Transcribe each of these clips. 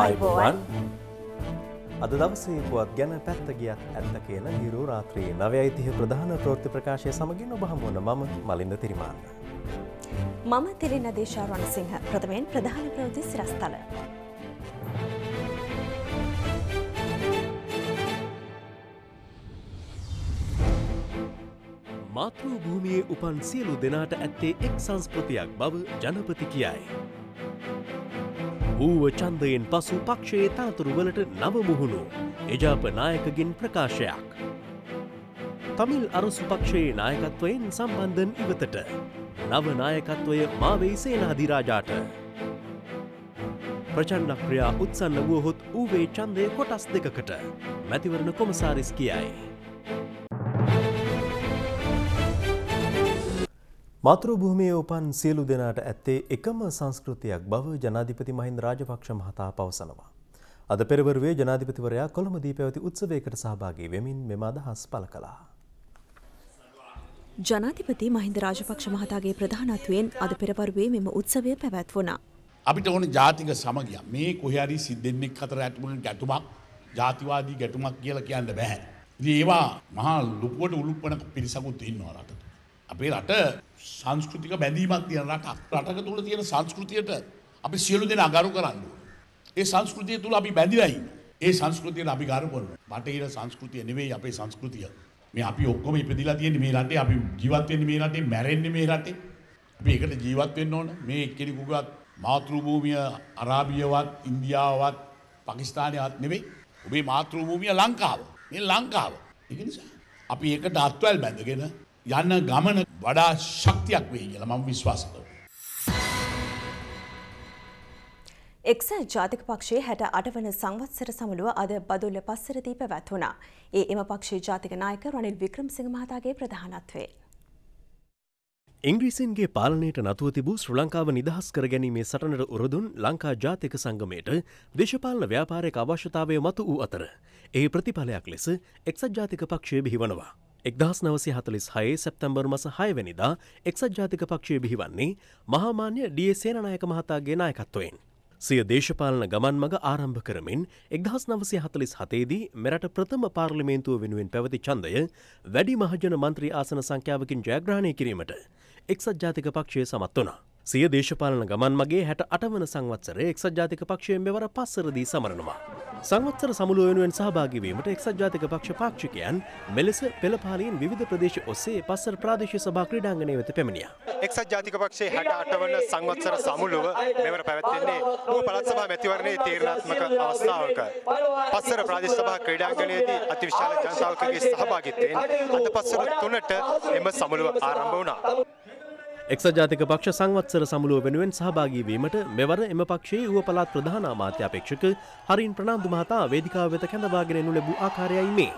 ආයුබෝවන් අද දවසේ පුවත් ගැන පැත්ත ගියත් ඇත්ත කියන හිරු රාත්‍රියේ 9:30 ප්‍රධාන ප්‍රවෘත්ති ප්‍රකාශය සමගින් ඔබ හමු වන මම මලින්ද තිරිමාන්න. මම තිරින දේශා රණසිංහ. ප්‍රථමයෙන් ප්‍රධාන ප්‍රවෘත්ති සිරස්තල. මාතෘ භූමියේ උපන් සියලු දෙනාට ඇත්තේ එක් සංස්කෘතියක් බව ජනපති කියයි. ඌව ඡන්දයෙන් පසු පක්ෂයේ තනතුරු වලට නව මුහුණු එජාප නායකගෙන් ප්‍රකාශයක්. තමිල් අරසු පක්ෂයේ නායකත්වයෙන් සම්බන්ධන් ඉවතට නව නායකත්වය මාවෙයි සේනාධිරාජාට. ප්‍රචණ්ඩ ක්‍රියා උත්සන්න වුවහොත් ඌවේ ඡන්දය කොටස් දෙකකට මැතිවරණ කොමසාරිස් කියයි. මාතෘ භූමියේ උපන් සියලු දෙනාට ඇත්තේ එකම සංස්කෘතියක් බව ජනාධිපති මහින්ද රාජපක්ෂ මහතා පවසනවා. අද පෙරවරුවේ ජනාධිපතිවරයා කොළඹදී පැවති උත්සවයකට සහභාගී වෙමින් මෙම අදහස් පළ කළා. ජනාධිපති මහින්ද රාජපක්ෂ මහතාගේ ප්‍රධානත්වයෙන් අද පෙරවරුවේ මෙම උත්සවය පැවැත්වුණා. අපිට ඕන ජාතික සමගිය මේ කොහේ හරි සිද්දෙන්නෙක් අතර ඇතිවන ගැටුමක් ජාතිවාදී ගැටුමක් කියලා කියන්න බෑ. ඉතින් ඒවා මහා ලුපුවට උලුප්පන පිරිසකුත් ඉන්නවා රටට. අපේ රට සංස්කෘතික බැඳීමක් තියෙන රටක්. රටක තුල තියෙන සංස්කෘතියට අපි සියලු දෙනා ගරු කරන්න ඕනේ. ඒ සංස්කෘතිය තුල අපි බැඳිලා ඉන්නේ. ඒ සංස්කෘතියට අපි ගරු කරනවා. බටහිර සංස්කෘතිය නෙවෙයි අපේ සංස්කෘතිය. මේ අපි ඔක්කොම ඉපදිලා තියෙන්නේ මේ රටේ. අපි ජීවත් වෙන්නේ මේ රටේ, මැරෙන්නේ මේ රටේ. අපි ඒකට ජීවත් වෙන්න ඕන. මේ එක්කෙනෙකුගත් මාතෘ භූමිය අරාබියවත්, ඉන්දියාවවත්, පාකිස්තානයවත් නෙවෙයි. ඔබේ මාතෘ භූමිය ලංකාව. මේ ලංකාව. ඒක නිසා අපි ඒකට අත්වැල් බැඳගෙන යන ගමන වඩා ශක්තියක් වෙයි කියලා මම විශ්වාස කරනවා. එක්සත් ජාතික පක්ෂයේ 68 වන සංවත්සර සමුළුව අද බදුල්ල පස්සරදී පැවැත්වුණා. එම පක්ෂයේ ජාතික නායක රනිල් වික්‍රමසිංහ මහතාගේ ප්‍රධානත්වයෙන්. ඉංග්‍රීසින්ගේ පාලනයට නතුව තිබූ ශ්‍රී ලංකාව නිදහස් කර ගැනීමේ සටනට උරදුන් ලංකා ජාතික සංගමයට දේශපාලන ව්‍යාපාරයක අවශ්‍යතාවය මතු වූ අතර එහි ප්‍රතිඵලයක් ලෙස එක්සත් ජාතික පක්ෂය බිහිවනවා. 1946 සැප්තැම්බර් මස 6 වෙනිදා එක්සත් ජාතික පක්ෂය බිහිවන්නේ මහාමාන්‍ය ඩී.ඒ. සේනානායක මහතාගේ නායකත්වයෙන්. සිය දේශපාලන ගමන් මඟ ආරම්භ කරමින් 1947 දී මෙරට ප්‍රථම පාර්ලිමේන්තුව වෙනුවෙන් පැවති ඡන්දය වැඩි මහජන මන්ත්‍රී ආසන සංඛ්‍යාවකින් ජයග්‍රහණය කිරීමට එක්සත් ජාතික පක්ෂය සමත් වුණා. සිය දේශපාලන ගමන් මගේ 68 වන සංවත්සරයේ එක්සත් ජාතික පක්ෂය මෙවර පස්සරදී සමරනවා. සංවත්සර සමුළුව වෙනුවෙන් සහභාගී වීමට එක්සත් ජාතික පක්ෂ පාක්ෂිකයන් මෙලෙස පෙළපාලියෙන් විවිධ ප්‍රදේශ ඔස්සේ පස්සර ප්‍රාදේශීය සභා ක්‍රීඩාංගණය වෙත පැමිණියා. එක්සත් ජාතික පක්ෂයේ 68 වන සංවත්සර සමුළුව මෙවර පැවැත්වෙන්නේ ඌව පළාත් සභා මැතිවරණයේ තීරණාත්මක අවස්ථාවක. පස්සර ප්‍රාදේශීය සභා ක්‍රීඩාංගණයේදී අතිවිශාල ජනතාවකගේ සහභාගීත්වයෙන් අද පස්සර 3ට එම සමුළුව ආරම්භ වුණා. එක්සත් ජාතික පක්ෂ සංවත්සර සමුළුව වෙනුවෙන් සහභාගී වීමට මෙවර එම පක්ෂයේ ඌව පළාත් ප්‍රධාන අමාත්‍ය අපේක්ෂක හරින් ප්‍රනාන්දු මහතා වේදිකාව වෙත කැඳවාගෙන එනු ලැබූ ආකාරයයි මේ.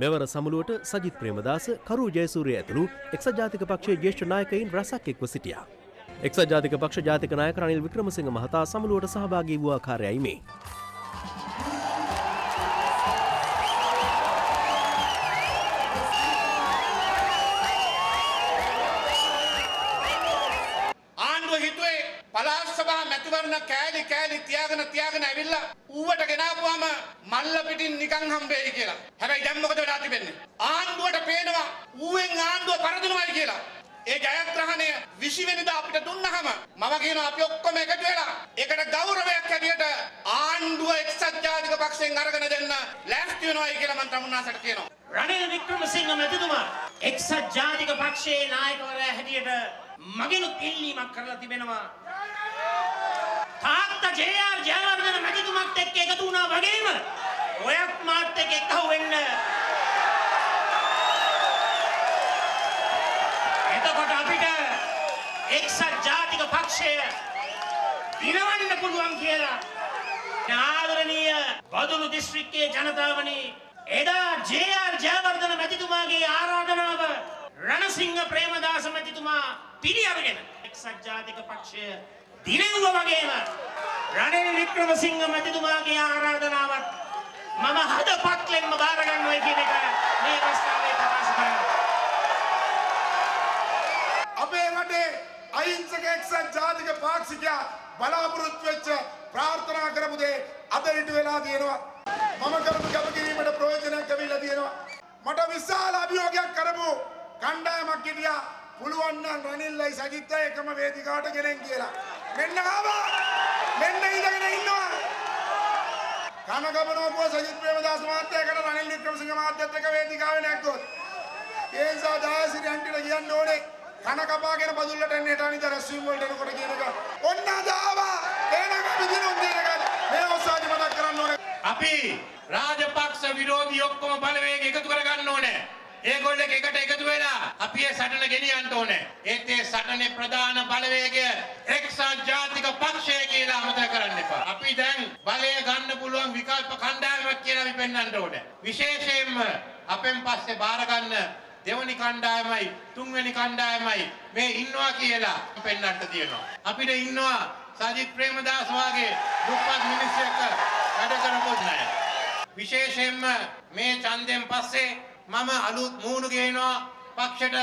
මෙවර සමුළුවට සජිත් ප්‍රේමදාස, කරු ජයසූරිය ඇතුළු එක්සත් ජාතික පක්ෂයේ ජ්‍යෙෂ්ඨ නායකයින් රැසක් එක්ව සිටියා. එක්සත් ජාතික පක්ෂ ජාතික නායක රනිල් වික්‍රමසිංහ මහතා සමුළුවට සහභාගී වූ ආකාරයයි මේ. තියාගෙන ඇවිල්ලා ඌවට ගෙනාපුවාම මල්ල පිටින් නිකන් හම්බෙයි කියලා. හැබැයි දැන් මොකද වෙලා තිබෙන්නේ? ආණ්ඩුවට පේනවා ඌෙන් ආණ්ඩුව පරදිනවයි කියලා. ඒ ජයග්‍රහණය 20 වෙනිදා අපිට දුන්නහම මම කියනවා අපි ඔක්කොම එකතු වෙලා ඒකට ගෞරවයක් හැටියට ආණ්ඩුව එක්සත් ජාතික පක්ෂයෙන් අරගෙන දෙන්න ලෑස්ති වෙනවයි කියලා මම තමුන්නාසට කියනවා. රනිල් වික්‍රමසිංහ මැතිතුමා එක්සත් ජාතික පක්ෂයේ නායකවරයා හැටියට මගෙනුත් ඉල්ලීමක් කරලා තිබෙනවා. තාත්තා ජේ.ආර්. ජයවර්ධන මැතිතුමත් එක්ක එකතු වුණා වගේම ඔයත් මාත් එක්ක එකහුව වෙන්න එතකොට අපිට එක්සත් ජාතික පක්ෂය දිනවන්න පුළුවන් කියලා ආදරණීය බදුල්ල දිස්ත්‍රික්කයේ ජනතාවනේ එදා ජේ.ආර්. ජයවර්ධන මැතිතුමාගේ ආරාධනාව රණසිංහ ප්‍රේමදාස මැතිතුමා පිළි අරගෙන එක්සත් ජාතික පක්ෂය දිනෙව්වා වගේම රනිල් වික්‍රමසිංහ මැතිතුමාගේ ආරාධනාවත් මම හදපත්ලෙන්ම බාර ගන්නවා කියන එක මේ අවස්ථාවේ ප්‍රකාශ කරනවා. අපේ රටේ අහිංසක එක්සත් ජාතික පාක්ෂිකයා බලාපොරොත්තු වෙච්ච ප්‍රාර්ථනා කරපු දේ අද ඉටු වෙලා තියෙනවා. මම කරපු කැපකිරීමට ප්‍රයෝජනයක් ලැබිලා තියෙනවා. මට විශාල අභියෝගයක් කරපු කණ්ඩායමක් හිටියා. පුළුවන් නම් රනිල්ලයි සජිත්යි එකම වේදිකාවට ගෙනෙන් කියලා. මෙන්න ආවා. මෙන්න ඉඳගෙන ඉන්නවා. කනගමනෝපුව සජිත් ප්‍රේමදාස මහත්තයාකට රනිල් වික්‍රමසිංහ මහත්තයත් එක්ක වේදිකාවේ නැග්ගොත් ඒ නිසා දායසිරි අන්ටිට කියන්න ඕනේ කන කපාගෙන බදුල්ලට එන්නට අනිත් රැස්වීම වලට එනකොට කියන එක ඔන්න දාවා එහෙනම් අපි දිනුම් දින එක මේ ඔස්සාදි මතක් කරන්න ඕනේ. අපි රාජපක්ෂ විරෝධී ඔක්කොම බලවේග එකතු කරගන්න ඕනේ. ඒගොල්ලෝ එකට එකතු වෙලා අපි මේ සටන ගෙනියන්න ඕනේ. ඒත් ඒ සටනේ ප්‍රධාන බලවේගය එක්සත් ජාතික පක්ෂය කියලා අමතක කරන්න එපා. අපි දැන් බලය ගන්න පුළුවන් විකල්ප කණ්ඩායමක් කියලා අපි පෙන්වන්න ඕනේ. විශේෂයෙන්ම අපෙන් පස්සේ බාර ගන්න දෙවනි කණ්ඩායමයි තුන්වෙනි කණ්ඩායමයි මේ ඉන්නවා කියලා පෙන්වන්න තියෙනවා. අපිට ඉන්නවා සජිත් ප්‍රේමදාස වගේ දුප්පත් මිනිස්සු එක්ක වැඩ කරපොත් නැහැ. විශේෂයෙන්ම මේ ඡන්දයෙන් පස්සේ මම අලුත් මූණු ගේනවා පක්ෂයට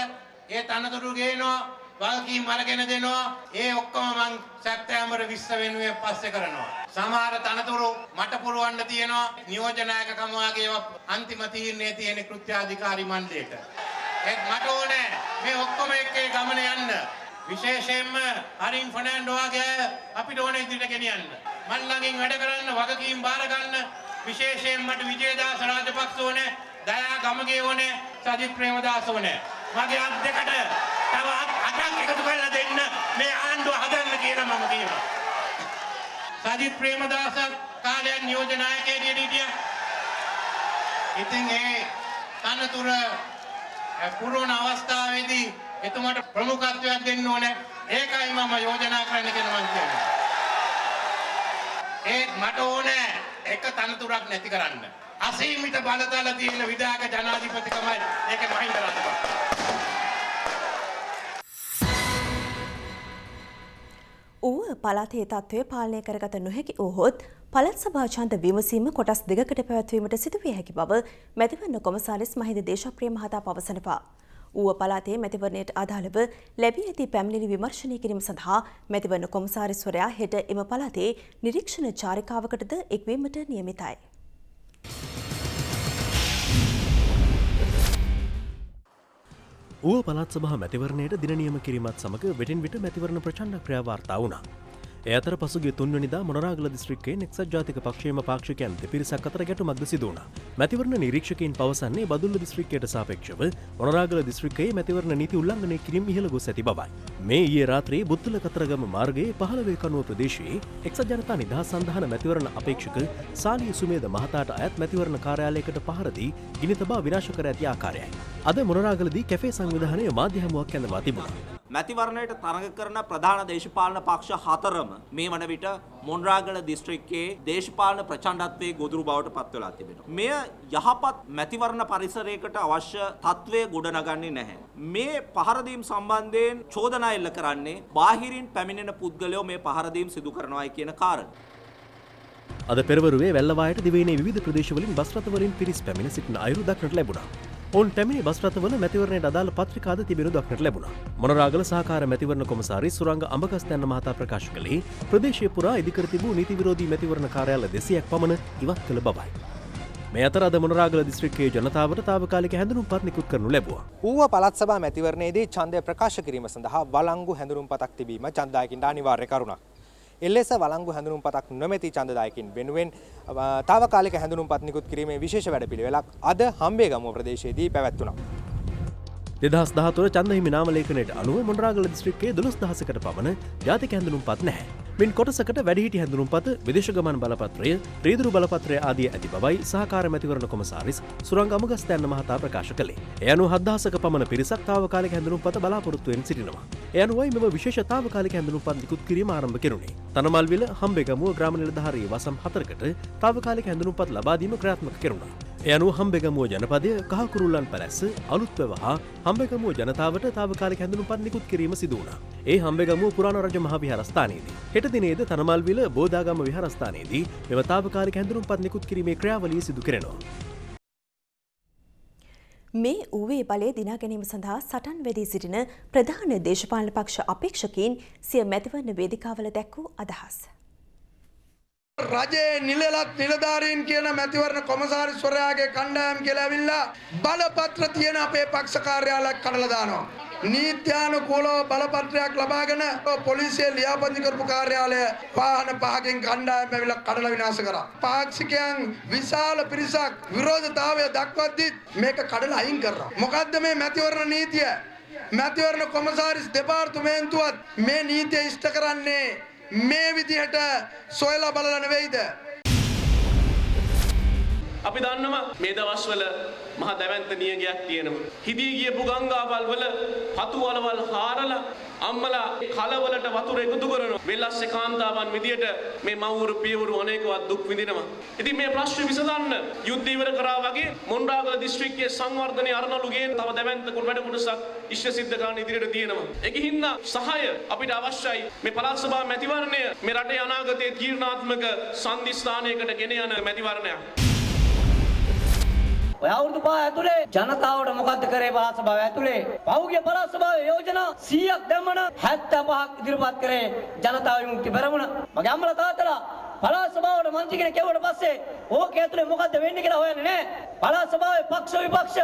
ඒ තනතුරු ගේනවා වල්කීම් අරගෙන දෙනවා ඒ ඔක්කොම මං සැප්තැම්බර් 20 වෙනුවෙන් පස්සේ කරනවා. සමහර තනතුරු මට පුරවන්න තියෙනවා නියෝජනායකකම වගේ අන්තිම තීරණයේ තියෙන කෘත්‍යාධිකාරී මණ්ඩලයට. ඒත් මට ඕනේ මේ ඔක්කොම එක්කේ ගමන යන්න. විශේෂයෙන්ම හරින් ෆර්නෑන්ඩෝ වගේ අපිට ඕනේ ඉදිරියට ගෙනියන්න. මන් ළඟින් වැඩ කරන්න වගකීම් බාර ගන්න. විශේෂයෙන් මට විජේදාස රාජපක්ෂ ඕනේ, දයා ගමගේ ඕනේ, සජිත් ප්‍රේමදාස ඕනේ. මගේ අත් දෙකට තව අටක් එකතු කරලා දෙන්න මේ ආණ්ඩුව හදන්න කියලා මම කියනවා. සජිත් ප්‍රේමදාස කාලයක් නියෝජ්‍ය නායකයෙක් හිටියා. ඉතින් ඒ තනතුර පුරවන අවස්ථාවේදී එතුමාට ප්‍රමුඛත්වයක් දෙන්න ඕනේ. ඒකයි මම යෝජනා කරන්න කියලා මම කියන්නේ. ඒත් මට ඕනේ එක තනතුරක් නැති කරන්න. අසීමිත බලතල තියෙන විධායක ජනාධිපතිකමයි ඒක මහින්ද රාජපක්ෂ. ඌව පළාතේ තත්ත්වය පාලනය කරගත නොහැකි වුවහොත් පළාත් සභා ඡන්ද විමසීම කොටස් දෙකකට පැවැත්වීමට සිදුවිය හැකි බව මැතිවරණ කොමසාරිස් මහින්ද දේශප්‍රිය මහතා පවසනවා. ඌව පළාතේ මැතිවරණයට අදාළව ලැබී ඇති පැමිණිලි විමර්ශනය කිරීම සඳහා මැතිවරණ කොමසාරිස්වරයා හෙට එම පළාතේ නිරීක්ෂණ චාරිකාවකටද එක්වීමට නියමිතයි. ඌව පළාත් සභා මැතිවරණයට දින නියම කිරීමත් සමග වෙටින් විට මැතිවරණ ප්‍රචණ්ඩ ක්‍රියා වාර්තා වුණා. ඒ අතර පසුගිය 3 වෙනිදා මොනරාගල දිස්ත්‍රික්කයේ එක්සත් ජාතික පක්ෂයේම පාක්ෂිකයන් දෙපිරිසක් අතර ගැටුමක්ද සිදු වුණා. මැතිවරණ නිරීක්ෂකයින් පවසන්නේ බදුල්ල දිස්ත්‍රික්කයට සාපේක්ෂව මොනරාගල දිස්ත්‍රික්කයේ මැතිවරණ නීති උල්ලංඝනය කිරීම ඉහළ ගොස් ඇති බවයි. මේ ඊයේ රාත්‍රියේ බුත්තල කතරගම මාර්ගයේ 15 කනුව ප්‍රදේශයේ එක්සත් ජනතා නිදහස් සන්ධාන මැතිවරණ අපේක්ෂක සාලිය සුමේද මහතාට අයත් මැතිවරණ කාර්යාලයකට පහර දී ගිනි තබා විනාශ කර ඇති ආකාරයයි. අද මොනරාගලදී කැෆේ සංවිධානය මාධ්‍ය හමුවක් ඇඳවා තිබුණා. මැතිවරණයට තරඟ කරන ප්‍රධාන දේශපාලන පක්ෂ 4ම මේ වන විට මොණරාගල දිස්ත්‍රික්කයේ දේශපාලන ප්‍රචණ්ඩත්වයේ ගොදුරු බවට පත් වෙලා තිබෙනවා. මෙය යහපත් මැතිවරණ පරිසරයකට අවශ්‍ය තත්ත්වය ගොඩනගන්නේ නැහැ. මේ පහරදීම් සම්බන්ධයෙන් චෝදනා එල්ල කරන්නේ බාහිරින් පැමිණෙන පුද්ගලයෝ මේ පහරදීම් සිදු කරනවායි කියන කාරණය. අද පෙරවරුවේ වැල්ලවායට දිවයිනේ විවිධ ප්‍රදේශවලින් බස් රථවලින් පිරිස් පැමිණ සිටින අයුරු දක්නට ලැබුණා. ඔවුන් පැමිණි බස් රථවල මැතිවරණයට අදාළ පත්‍රිකාද තිබෙනු දක්නට ලැබුණා. මොනරාගල සහකාර මැතිවරණ කොමසාරිස් සුරංග අඹගස්තැන්න මහතා ප්‍රකාශ කළේ ප්‍රදේශය පුරා ඉදිකර තිබූ නීති විරෝධී මැතිවරණ කාර්යාල 200ක් පමණ ඉවත් කළ බවයි. මේ අතර අද මොනරාගල දිස්ත්‍රික්කයේ ජනතාවට තාවකාලික හැඳුනුම්පත් නිකුත් කරනු ලැබුවා. ඌව පළාත් සභා මැතිවරණයේදී ඡන්දය ප්‍රකාශ කිරීම සඳහා වළංගු හැඳුනුම්පතක් තිබීම ඡන්දදායකින්ට අනිවාර්ය කරුණක්. එලෙස වළංගු හැඳුනුම්පතක් නොමැති ඡන්දදායකින් වෙනුවෙන් තාවකාලික හැඳුනුම්පත් නිකුත් කිරීමේ විශේෂ වැඩපිළිවෙලක් අද හම්බේගමුව ප්‍රදේශයේදී පැවැත්වුණා. 2013 ඡන්ද හිමි නාම ලේඛනයට අනුව මොනරාගල දිස්ත්‍රික්කයේ 12000කට පමණ ජාතික හැඳුනුම්පත් නැහැ. මින් කොටසකට වැඩිහිටි හැඳුනුම්පත විදේශ ගමන් බලපත්‍රය රීදුරු බලපත්‍රය ආදී ඇති බවයි සහකාර මැතිවරණ කොමසාරිස් සුරංග අමගස්තයන් මහතා ප්‍රකාශ කළේ. එය අනුව 7000ක පමණ පිරිසක් තාවකාලික හැඳුනුම්පත බලාපොරොත්තුවෙන් සිටිනවා. එය අනුවයි මෙම විශේෂ තාවකාලික හැඳුනුම්පත් නිකුත් කිරීම ආරම්භ කෙරුණේ. තනමල්විල හම්බෙගමුව ග්‍රාම නිලධාරී වසම් 4කට තාවකාලික හැඳුනුම්පත් ලබා දීම ක්‍රියාත්මක කෙරුණා. එය අනුව හම්බෙගමුව ජනපදය කහකුරුල්ලන් පැලැස්ස අලුත්වැව හා හම්බෙගමුව ජනතාවට තාවකාලික හැඳුනුම්පත් නිකුත් කිරීම සිදු වුණා. ඒ හම්බෙගමුව පුරාණ රජ මහ විහාරස්ථානයේදී හෙට දිනේද තනමල්විල බෝදාගම විහාරස්ථානයේදී මෙම තාවකාලික හැඳුනුම්පත් නිකුත් කිරීමේ ක්‍රියාවලිය සිදු කෙරෙනවා. මේ ඌවේ බලය දිනා ගැනීම සඳහා සටන් වෙදී සිටින ප්‍රධාන දේශපාලන පක්ෂ අපේක්ෂකයින් සිය මැතිවරණ වේදිකාවල දැක්වූ අදහස්. රජයේ නිලලත් නිලධාරීන් කියන මැතිවරණ කොමසාරිස්වරයාගේ කණ්ඩායම් කියලා ඇවිල්ලා බලපත්‍ර තියෙන අපේ පක්ෂ කාර්යාලයක් කඩලා දානවා. නීත්‍යානුකූලව බලපත්‍රයක් ලබාගෙන පොලිසිය ලියාපදිංචි කරපු කාර්යාලය වාහන 5කින් කණ්ඩායම් ඇවිල්ලා කඩලා විනාශ කරා. පාක්ෂිකයන් විශාල පිරිසක් විරෝධතාවය දක්වද්දිත් මේක කඩලා අයින් කරනවා. මොකද්ද මේ මැතිවරණ නීතිය? මැතිවරණ කොමසාරිස් දෙපාර්තමේන්තුවත් මේ නීතිය ඉෂ්ට කරන්නේ මේ විදිහට සොයලා බලලා නෙවෙයිද? අපි දන්නවා මේ දවස්වල මහා දැවැන්ත නියගයක් තියෙනවා. හිදී ගියපු ගංගාවල් වල හතු වලවල් හාරලා අම්මලා කලවලට වතුර එකතු කරනවා. වෙල්ලස්සේ කාන්තාවන් විදියට මේ මව්වරු පියවරු අනේකවත් දුක් විඳිනවා. ඉතින් මේ ප්‍රශ්න විසඳන්න යුද්ධ ඉවර කරා වගේ මොණරාගල දිස්ත්‍රික්කයේ සංවර්ධනයේ අරණලු ගේන තව දැවැන්ත වැඩ කොටසක් ඉෂ්ට සිද්ධ කරන්න ඉදිරියට තියෙනවා. ඒකින්ද සහාය අපිට අවශ්‍යයි. මේ පළාත් සභා මැතිවරණය මේ රටේ අනාගතයේ තීරණාත්මක සම්දිස්ථානයකට ගෙන යන මැතිවරණයක්. ඔය අවුරුදු 5 ඇතුලේ ජනතාවට මොකද්ද කරේ පළාත් සභාව ඇතුලේ? පහුගිය පළාත් සභාවේ යෝජනා 100ක් දැම්මන 75ක් ඉදිරිපත් කරේ ජනතා විමුක්ති පෙරමුණ. මගේ අම්මලා තාත්තලා පළාත් සභාවට මන්ත්‍රී කෙනෙක් කෙවුවට පස්සේ ඕක ඇතුලේ මොකද්ද වෙන්නේ කියලා හොයන්නේ නැහැ. පළාත් සභාවේ පක්ෂ විපක්ෂ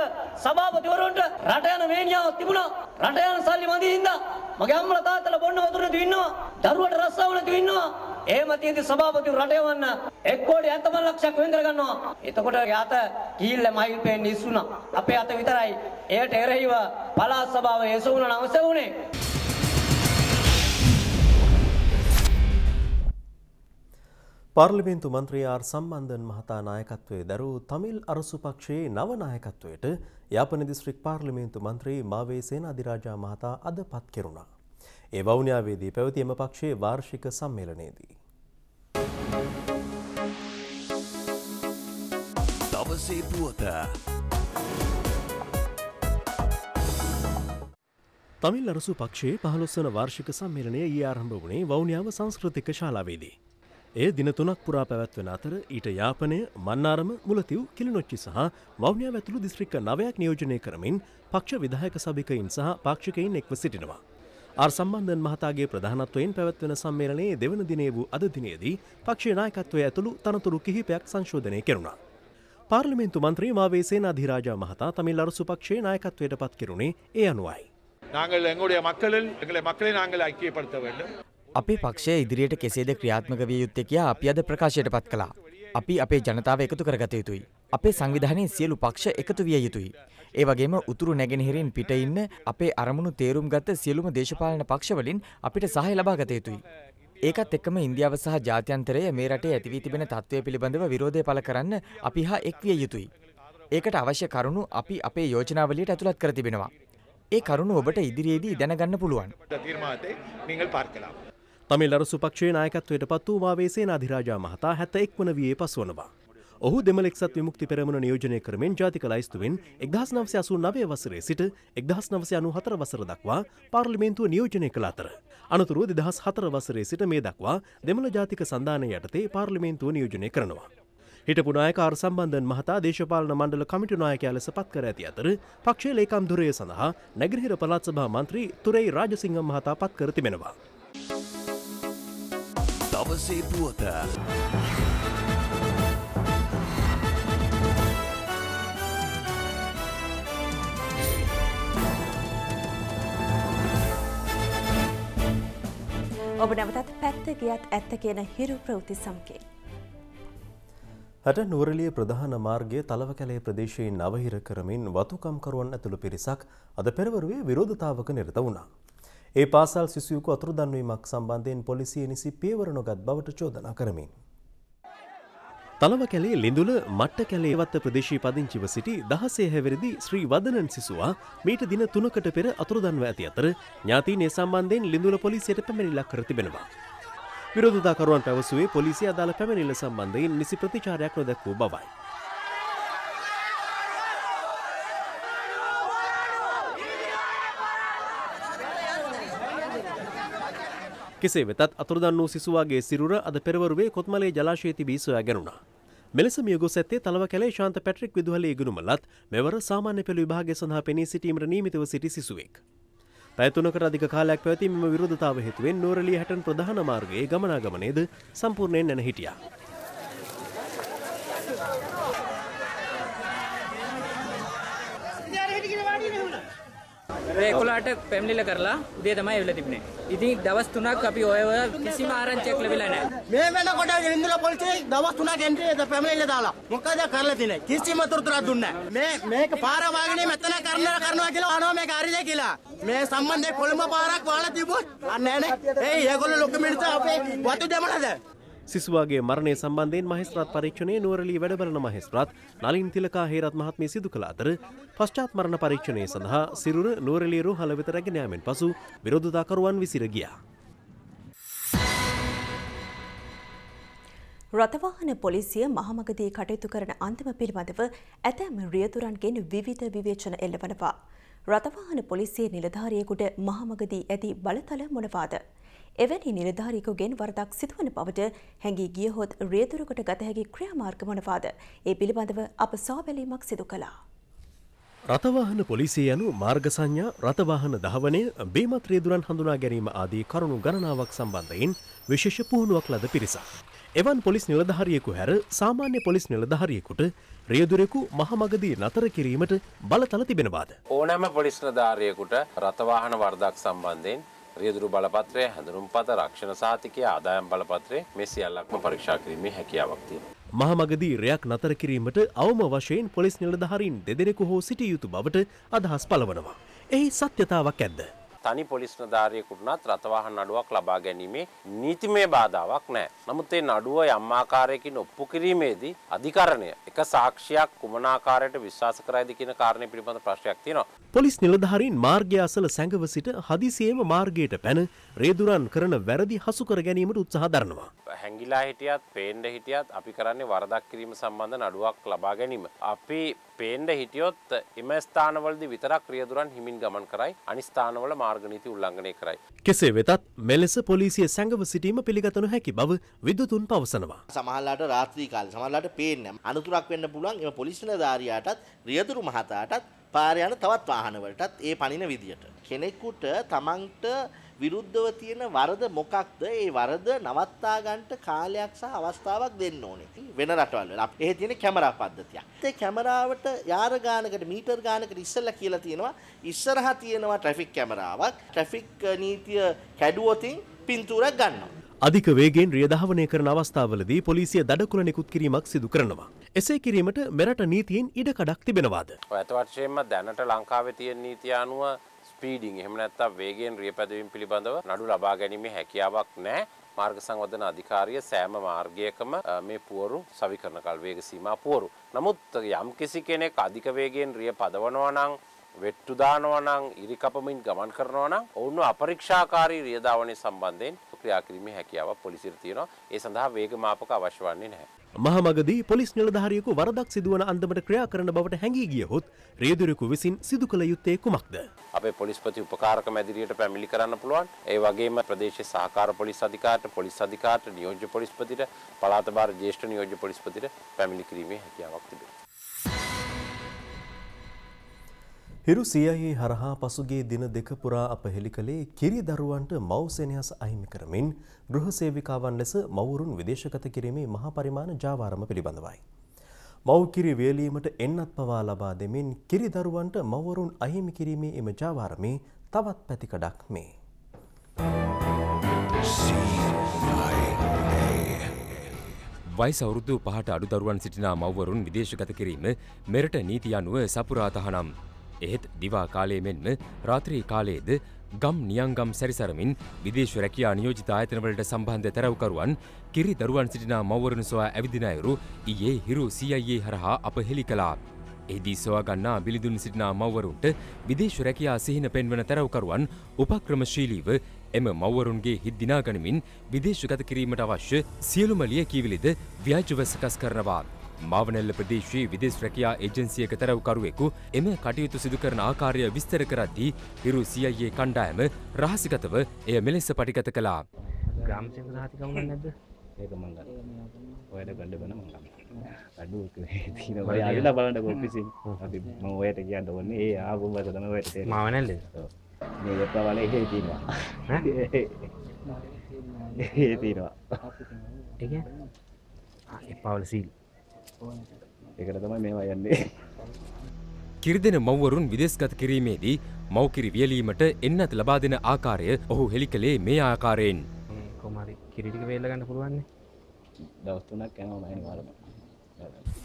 සභාපතිවරුන්ට රට යන මේනියාවක් තිබුණා. රට යන සල්ලි මදි හින්දා මගේ අම්මලා තාත්තලා බොන්න වතුර නැතුව ඉන්නවා. දරුවට රස්සාව නැතුව ඉන්නවා. එහෙම තියෙද්දි සභාපතිව රට යවන්න 1,75 ලක්ෂයක් වෙන් කරගන්නවා. එතකොට යාත කීල්ල මයිල් පේන්නේ ඉස්සුණා. අපේ අත විතරයි. ඒකට එරෙහිව පළාත් සභාව එසවුණා නම් එසවුනේ. පාර්ලිමේන්තු මන්ත්‍රී ආර් සම්බන්ධන් මහතා නායකත්වයේ දරූ තමිල් අරසු පක්ෂයේ නව නායකත්වයට යාපන දිස්ත්‍රික් පාර්ලිමේන්තු මන්ත්‍රී මාවේ සේනාධිරාජා මහතා අද පත් කෙරුණා. ඒ වවුනියාවේදී පැවති එම පක්ෂයේ වාර්ෂික සම්මේලනයේදී දවසේ පුවත තමිල් අරසු පක්ෂයේ 15 වන වාර්ෂික සම්මේලනය ඊයේ ආරම්භ වුණේ වවුනියාව සංස්කෘතික ශාලාවේදී. එය දින 3ක් පුරා පැවැත්වෙන අතර ඊට යාපනය, මන්නාරම, මුලතිව්, කිලිනොච්චි සහ වවුනියාව ඇතුළු දිස්ත්‍රික්ක 9ක් නියෝජනය කරමින් පක්ෂ විධායක සභිකයින් සහ පාක්ෂිකයින් එක්ව සිටිනවා. ආර් සම්බන්ධන් මහතාගේ ප්‍රධානත්වයෙන් පැවැත්වෙන සම්මේලනයේ දෙවන දිනේ වූ අද දිනේදී පක්ෂයේ නායකත්වය ඇතුළු තනතුරු කිහිපයක් සංශෝධනය කෙරුණා. පාර්ලිමේන්තු මන්ත්‍රී මාවේ සේනාධිරාජා මහතා තමිල් අරසු පක්ෂයේ නායකත්වයට පත් කෙරුණේ ඒ අනුවයි. நாங்கள் எங்களுடைய மக்களை நாங்கள் ஐக்கியப்படுத்த வேண்டும். අපේ පක්ෂය ඉදිරියට කෙසේද ක්‍රියාත්මක විය යුත්තේ කියා අපි අද ප්‍රකාශයට පත් කළා. අපි අපේ ජනතාව එකතු කරගත යුතුයි. අපේ සංවිධානයේ සියලු පක්ෂ එකතු විය යුතුයි. ඒ වගේම උතුරු නැගෙනහිරින් පිට ඉන්න අපේ අරමුණු තේරුම් ගත්ත සියලුම දේශපාලන පක්ෂවලින් අපිට සහාය ලබා ගත යුතුයි. ඒකත් එක්කම ඉන්දියාව සහ ජාත්‍යන්තරය මේ රටේ ඇති වී තිබෙන තත්ත්වය පිළිබඳව විරෝධය පළ කරන්න අපි හා එක් විය යුතුයි. ඒකට අවශ්‍ය කරුණු අපි අපේ යෝජනාවලියට ඇතුළත් කර තිබෙනවා. ඒ කරුණු ඔබට ඉදිරියේදී දැනගන්න පුළුවන්. තමිල් අරසු පක්ෂයේ නායකත්වයට පත් වූ මාවේ සේනාධිරාජා මහතා 71 වන වියේ පසුවනවා. ඔහු දෙමළ එක්සත් විමුක්ති පෙරමුණ නියෝජනය කරමින් ජාතික ලයිස්තුවෙන් 1989 වසරේ සිට 1994 වසර දක්වා පාර්ලිමේන්තුව නියෝජනය කළ අතර අනතුරුව 2004 වසරේ සිට මේ දක්වා දෙමළ ජාතික සන්ධානය යටතේ පාර්ලිමේන්තුව නියෝජනය කරනවා. හිටපු නායක ආර් සම්බන්ධන් මහතා දේශපාලන මණ්ඩල කමිටු නායකයා ලෙස පත් කර ඇති අතර පක්ෂයේ ලේකම් ධුරය සඳහා නැගෙනහිර පළාත් සභා මන්ත්‍රී තුරේ රාජසිංහ මහතා පත් කර තිබෙනවා. දවසේ පුවත ඔබ නැවතත් පැත්ත ගියත් ඇත්ත කියන හිරු ප්‍රවෘත්ති සමගින් හට නුවරඑළිය ප්‍රධාන මාර්ගයේ තලවකැලේ ප්‍රදේශයෙන් අවහිර කරමින් වතුකම්කරුවන් ඇතුළු පිරිසක් අද පෙරවරුවේ විරෝධතාවක නිරත වුණා. ඒ පාසල් සිසුවෙකු අතුරුදන්වීමක් සම්බන්ධයෙන් පොලිසිය නිසි පියවර නොගත් බවට චෝදනා කරමින්. තලව කැලේ ලිඳුල මට්ට කැලේ වත්ත ප්‍රදේශයේ පදිංචිව සිටි 16 හැවිරිදි ශ්‍රී වදනන් සිසුවා මීට දින 3කට පෙර අතුරුදන්ව ඇති අතර ඥාතීන් ඒ සම්බන්ධයෙන් ලිඳුල පොලිසියට පැමිණිල්ලක් කර තිබෙනවා. විරෝධතාකරුවන් පැවසුවේ පොලිසිය අදාළ පැමිණිල්ල සම්බන්ධයෙන් නිසි ප්‍රතිචාරයක් නොදැක් වූ බවයි. කෙසේ වෙතත් අතුරුදන් වූ සිසුවාගේ සිරුර අද පෙරවරුවේ කොත්මලේ ජලාශයේ තිබී සොයා ගැනුණා. මෙලෙස මිය ගොස් ඇත්තේ තලව කැලේ ශාන්ත පැට්‍රික් විදුහලේ ඉගෙනුමලත් මෙවර සාමාන්‍ය පෙළ විභාගය සඳහා පෙනී සිටීමට නියමිතව සිටි සිසුවෙක්. පැය 3කට අධික කාලයක් පැවති මෙම විරෝධතාව හේතුවෙන් නෝරලිය හැටන් ප්‍රධාන මාර්ගයේ ගමනාගමනයේද සම්පූර්ණයෙන් නැන හිටියා. රේ 11ට පැමිණිල්ල කරලා උදේ තමයි එවිලා තිබුණේ. ඉතින් දවස් 3ක් අපි ඔයව කිසිම ආරංචියක් ලැබිලා නැහැ. මේ වෙනකොට ලිඳුල පොලිසිය දවස් 3ක් එන්ට්‍රි පැමිණිල්ල දාලා. මොකද කරලා තියෙන්නේ? කිසිම තොරතුරක් දුන්නේ නැහැ. මේක පාර වාගනේ මෙතන කරනවා කියලා අහනවා මේක හරිද කියලා. මේ සම්බන්ධයෙන් කොළඹ පාරක් වාලා තිබුණොත් අන්නේ නැහැ. ඒගොල්ලෝ ලොකු මිනිස්සු අපේ වතු දෙමළද? සිසුවාගේ මරණය සම්බන්ධයෙන් මහේස්ත්‍රාත් පරීක්ෂණයේ නුවරඑළිය වැඩබලන මහේස්ත්‍රාත් නලින් තිලකා හේරත් මහත්මිය සිදු කළ අතර පශ්චාත් මරණ පරීක්ෂණය සඳහා සිරුර නුවරඑළිය රෝහල වෙත රැගෙන යාමෙන් පසු විරෝධතාකරුවන් විසිර ගියා. රථවාහන පොලිසිය මහමගදී කටයුතු කරන අන්තිම පිළිබඳව ඇතැම් රියදුරන්ගෙන් විවිධ විවේචන එල්ලවනවා. රථවාහන පොලිසියේ නිලධාරියෙකුට මහමගදී ඇති බලතල මොනවාද? එවැනි නිලධාරියෙකුගෙන් වරදක් සිදුවන බවට හැඟී ගියහොත් රියදුරකට ගත හැකි ක්‍රියාමාර්ග මොනවාද? ඒ පිළිබඳව අප සොයාබැලීමක් සිදු කළා. රථවාහන පොලිසිය යනු මාර්ග සංඥා, රථවාහන දහවනය, බේමත් රියදුරන් හඳුනා ගැනීම ආදී කරුණු ගණනාවක් සම්බන්ධයෙන් විශේෂ පුහුණුවක් ලද පිරිසක්. එවන් පොලිස් නිලධාරියෙකු හැර සාමාන්‍ය පොලිස් නිලධාරියෙකුට රියදුරෙකු මහමගදී නතර කිරීමට බලතල තිබෙනවාද? ඕනෑම පොලිස් නිලධාරියෙකුට රථවාහන වරදක් සම්බන්ධයෙන් රියදුරු බලපත්‍රය, හැඳුනුම්පත, රක්ෂණ සහතිකය, ආදායම් බලපත්‍රය මේ සියල්ලක්ම පරීක්ෂා කිරීමේ හැකියාවක් තියෙනවා. මහමගදී රැයක් නතර කිරීමට අවම වශයෙන් පොලිස් නිලධාරීන් දෙදෙනෙකු හෝ සිටිය යුතු බවට අදහස් පළවනවා. එහි සත්‍යතාවක් ඇද්ද? තනි පොලිස් නිලධාරියෙකුටත් රථවාහන නඩුවක් ලබා ගැනීමේ නීතිමය බාධාවක් නැහැ. නමුත් ඒ නඩුව යම් ආකාරයකින් ඔප්පු කිරීමේදී අධිකරණය එක සාක්ෂියක් කුමන ආකාරයට විශ්වාස කරයිද කියන කාරණේ පිළිබඳ ප්‍රශ්නයක් තියෙනවා. පොලිස් නිලධාරීන් මාර්ගය අසල සැඟව සිට හදිසියේම මාර්ගයට පැන රේදුරන් කරන වැරදි හසු කර ගැනීමට උත්සාහ දරනවා. හැංගිලා හිටියත් පේන්න හිටියත් අපි කරන්නේ වරදක් කිරීම සම්බන්ධ නඩුවක් ලබා ගැනීම. අපි පේන්න හිටියොත් එම ස්ථානවලදී විතරක් රියදුරන් හිමින් ගමන් කරයි. අනිත් ස්ථානවල මාර්ග නීති උල්ලංඝනය කරයි. කෙසේ වෙතත් මෙලෙස පොලිසිය සැඟව සිටීම පිළිගත නොහැකි බව විද්වතුන් පවසනවා. සමහරලාට රාත්‍රී කාලේ සමහරලාට පේන්නේ අනුතුරක් වෙන්න පුළුවන් එම පොලිස් නිලධාරියාටත් රියදුරු මහතාටත් පාර යන තවත් වාහනවලටත් ඒ පනින විදියට. කෙනෙකුට තමන්ට විරුද්ධව තියෙන වරද මොකක්ද? ඒ වරද නවත්තා ගන්නට කාලයක් සහ අවස්ථාවක් දෙන්න ඕනේ. වෙන රටවල් වල අපේ තියෙන කැමරා පද්ධතියක්. ඒ කැමරාවට යාර ගානකට මීටර් ගානකට ඉස්සෙල්ලා කියලා තියෙනවා ඉස්සරහා තියෙනවා ට්‍රැෆික් කැමරාවක්. ට්‍රැෆික් නීතිය කැඩුවොතින් පින්තූරයක් ගන්නවා. අධික වේගයෙන් රියදහවනය කරන අවස්ථාවලදී පොලිසිය දඩකුල නිකුත් කිරීමක් සිදු කරනවා. එසේ කිරීමට මෙරට නීතියෙන් ඉඩකඩක් තිබෙනවාද? ඔය අතවර්ෂයෙන්ම දැනට ලංකාවේ තියෙන නීතිය අනුව ස්පීඩින් එහෙම නැත්නම් වේගයෙන් රියපැදවීම පිළිබඳව නඩු ලබා ගැනීමේ හැකියාවක් නැහැ. මාර්ග සංවර්ධන අධිකාරිය සෑම මාර්ගයකම මේ පුවරු සවි කරන කල් වේග සීමා පුවරු. නමුත් යම් කිසි කෙනෙක් අධික වේගයෙන් රිය පදවනවා නම් වෙට්ටු දානවා නම් ඉරි කපමින් ගමන් කරනවා නම් ඔවුන්ව අපරීක්ෂාකාරී රියදාවනය සම්බන්ධයෙන් ක්‍රියා කිරීමේ හැකියාවක් පොලිසියට තියෙනවා. ඒ සඳහා වේග මාපක අවශ්‍ය වන්නේ නැහැ. මහමගදී පොලිස් නිලධාරියෙකු වරදක් සිදුවන අන්දමට ක්‍රියා කරන බවට හැඟී ගියහොත් රියදුරෙකු විසින් සිදු කළ යුත්තේ කුමක්ද? අපේ පොලිස්පති උපකාරක මැදිරියට පැමිණිලි කරන්න පුළුවන්. ඒ වගේම ප්‍රදේශීය සහකාර පොලිස් අධිකාරියට නියෝජ්‍ය පොලිස්පතිට පළාත භාර ජ්‍යෙෂ්ඨ නියෝජ්‍ය පොලිස්පතිට පැමිණිලි කිරීමේ හැකියාවක් තිබෙනවා. හිරු සියයේ හරහා පසුගිය දින දෙක පුරා අප හෙළි කළේ කිරි දරුවන්ට මව් සෙනෙහස අහිමි කරමින් ගෘහ සේවිකාවන් ලෙස මවුරුන් විදේශගත කිරීමේ මහා පරිමාණ ජාවාරම පිළිබඳවයි. මව් කිරි වේලීමට එන්නත් පවා ලබා දෙමින් කිරි දරුවන්ට මවුරුන් අහිමි කිරීමේ එම ජාවාරමේ තවත් පැතිකඩක් මේ. වයස අවුරුදු 5ට අඩු දරුවන් සිටින මව්වරුන් විදේශගත කිරීම මෙරට නීති අනුව සපුරා තහනම්. එහෙත් දිවා කාලයේ මෙන්ම රාත්‍රී කාලයේද ගම් නියංගම් සැරිසරමින් විදේශ රැකියා නියෝජිත ආයතනවලට සම්බන්ධ තැරවකරුවන් කිරි දරුවන් සිටිනා මව්වරුන් සොයා ඇවිදින අයුරු ඊයේ හිරු CIA හරහා අප හෙළි කළා. එහිදී සොයා ගන්නා බිලිඳුන් සිටිනා මව්වරුන්ට විදේශ රැකියා සිහින පෙන්වන තැරවකරුවන් උපක්‍රමශීලීව එම මව්වරුන්ගේ හිත් දිනා ගනිමින් විදේශගත කිරීමට අවශ්‍ය සියලුම ලියකියවිලිද ව්‍යාජව සකස් කරනවා. මාවනැල්ල ප්‍රදේශයේ විදේශ රැකියා ඒජන්සියක තැරවකරුවෙකු එම කටයුතු සිදු කරන ආකාරය විස්තර කරද්දී හිරු CIA කණ්ඩායම රහසිගතව එය මෙලෙස පටිගත කළා. ග්‍රාම සේවක සහතිකම නැද්ද? ඒක මං ගන්න. ඔයාලට ගන්න බෑ මං ගන්න. අඩු තියෙන ඔය ආවිලා බලන්න ඔෆිසින්. අපි මම ඔයාලට කියන්න ඕනේ ඒ ආවම තමයි ඔයාලට තේරෙන්නේ. මාවනැල්ලේ. මේ යප්පවල එහෙ තියෙනවා. ඒ තියෙනවා. ඒ කියන්නේ එප්පවල සීල්. ඒකට තමයි මේවා යන්නේ. කිරිදෙන මව්වරුන් විදේශගත කිරීමේදී මව්කිරි වියලීමට එන්නත් ලබා දෙන ආකාරය ඔහු හෙළි කළේ මේ ආකාරයෙන්. කොහොමද කිරි ටික වේල්ල ගන්න පුළුවන් නේ? දවස් 3ක් යනවා මම වලම.